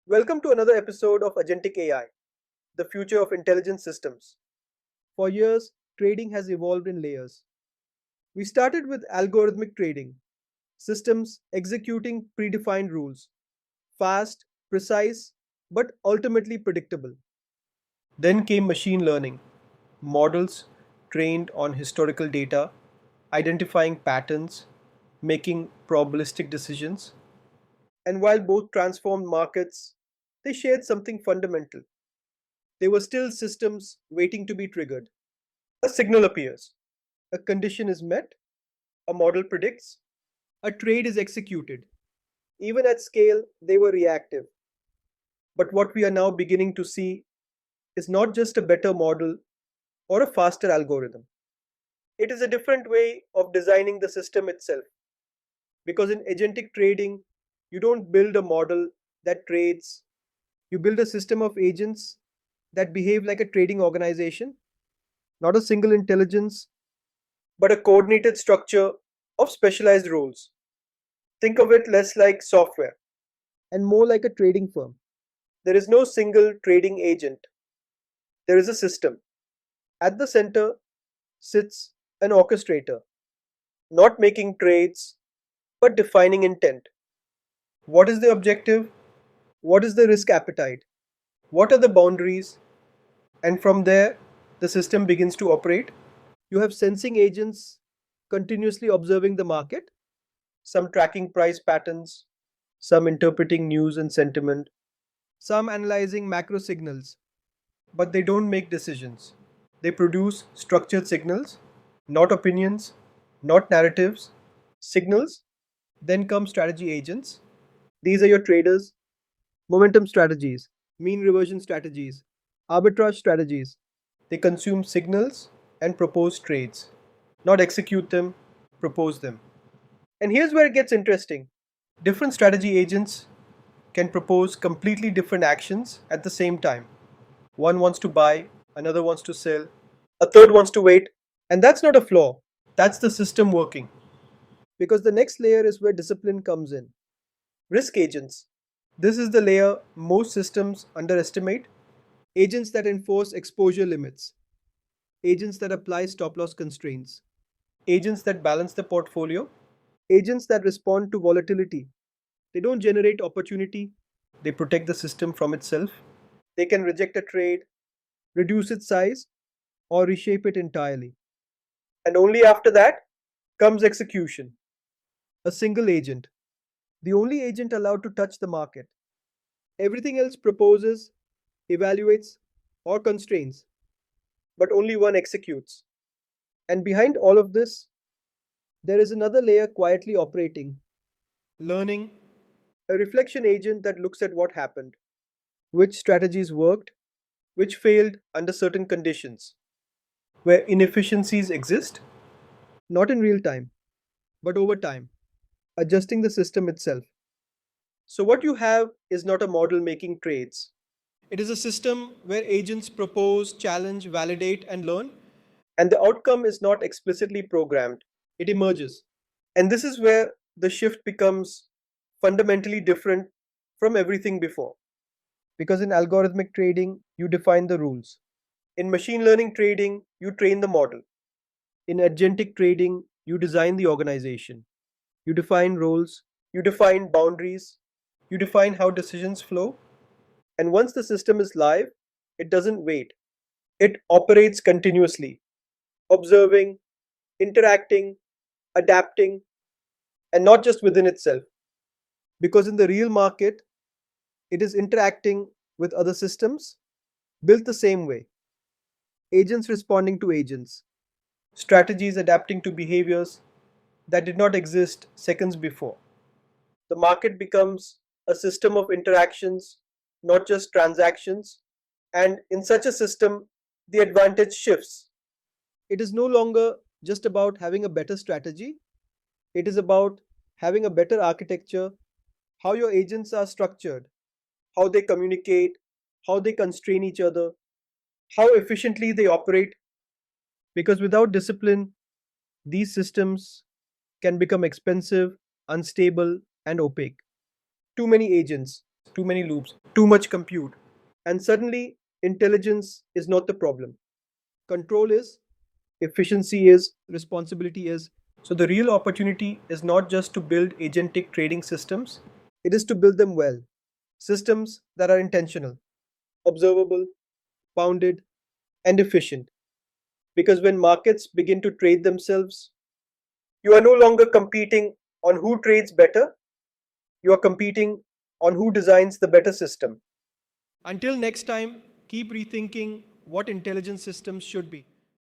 Welcome to another episode of Agentic AI, the future of intelligent systems. For years, trading has evolved in layers. We started with algorithmic trading, systems executing predefined rules, fast, precise, but ultimately predictable. Then came machine learning, models trained on historical data, identifying patterns, making probabilistic decisions. And while both transformed markets, they shared something fundamental. They were still systems waiting to be triggered. A signal appears, a condition is met, a model predicts, a trade is executed. Even at scale, they were reactive. But what we are now beginning to see is not just a better model or a faster algorithm. It is a different way of designing the system itself. Because in agentic trading, you don't build a model that trades, you build a system of agents that behave like a trading organization, not a single intelligence, but a coordinated structure of specialized roles. Think of it less like software and more like a trading firm. There is no single trading agent, there is a system. At the center sits an orchestrator, not making trades, but defining intent. What is the objective? What is the risk appetite? What are the boundaries? And from there, the system begins to operate. You have sensing agents continuously observing the market, some tracking price patterns, some interpreting news and sentiment, some analyzing macro signals, but they don't make decisions. They produce structured signals, not opinions, not narratives, signals. Then come strategy agents. These are your traders, momentum strategies, mean reversion strategies, arbitrage strategies. They consume signals and propose trades, not execute them, propose them. And here's where it gets interesting. Different strategy agents can propose completely different actions at the same time. One wants to buy, another wants to sell, a third wants to wait. And that's not a flaw, that's the system working. Because the next layer is where discipline comes in. Risk agents. This is the layer most systems underestimate. Agents that enforce exposure limits, agents that apply stop loss constraints, agents that balance the portfolio, agents that respond to volatility. They don't generate opportunity, they protect the system from itself. They can reject a trade, reduce its size, or reshape it entirely. And only after that comes execution. A single agent, the only agent allowed to touch the market. Everything else proposes, evaluates, or constrains, but only one executes. And behind all of this, there is another layer quietly operating, learning, a reflection agent that looks at what happened, which strategies worked, which failed under certain conditions, where inefficiencies exist, not in real time, but over time, adjusting the system itself. So, what you have is not a model making trades. It is a system where agents propose, challenge, validate, and learn. And the outcome is not explicitly programmed, it emerges. And this is where the shift becomes fundamentally different from everything before. Because in algorithmic trading, you define the rules. In machine learning trading, you train the model. In agentic trading, you design the organization. You define roles, you define boundaries, you define how decisions flow. And once the system is live, it doesn't wait. It operates continuously, observing, interacting, adapting, and not just within itself. Because in the real market, it is interacting with other systems built the same way. Agents responding to agents, strategies adapting to behaviors that did not exist seconds before. The market becomes a system of interactions, not just transactions. And in such a system, the advantage shifts. It is no longer just about having a better strategy, it is about having a better architecture, how your agents are structured, how they communicate, how they constrain each other, how efficiently they operate. Because without discipline, these systems can become expensive, unstable, and opaque. Too many agents, too many loops, too much compute. And suddenly, intelligence is not the problem. Control is, efficiency is, responsibility is. So the real opportunity is not just to build agentic trading systems, it is to build them well. Systems that are intentional, observable, bounded, and efficient. Because when markets begin to trade themselves, you are no longer competing on who trades better, you are competing on who designs the better system. Until next time, keep rethinking what intelligence systems should be.